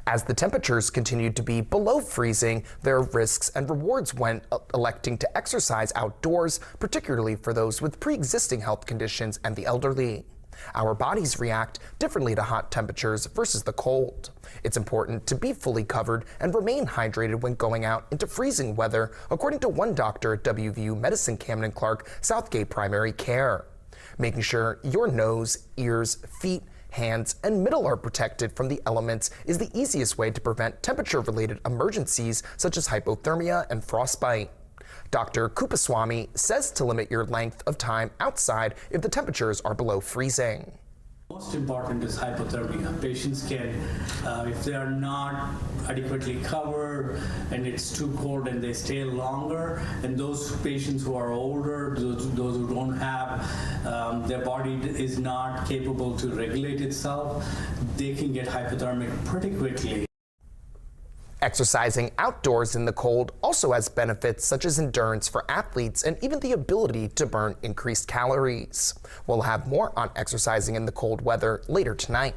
As the temperatures continued to be below freezing, there are risks and rewards when electing to exercise outdoors, particularly for those with pre-existing health conditions and the elderly. Our bodies react differently to hot temperatures versus the cold. It's important to be fully covered and remain hydrated when going out into freezing weather, according to one doctor at WVU Medicine Camden Clark Southgate Primary Care. Making sure your nose, ears, feet, hands, and middle are protected from the elements is the easiest way to prevent temperature-related emergencies such as hypothermia and frostbite. Dr. Kupaswamy says to limit your length of time outside if the temperatures are below freezing. Most important is hypothermia. Patients can, if they are not adequately covered and it's too cold and they stay longer, and those patients who are older, those who don't have, their body is not capable to regulate itself, they can get hypothermic pretty quickly. Exercising outdoors in the cold also has benefits such as endurance for athletes and even the ability to burn increased calories. We'll have more on exercising in the cold weather later tonight.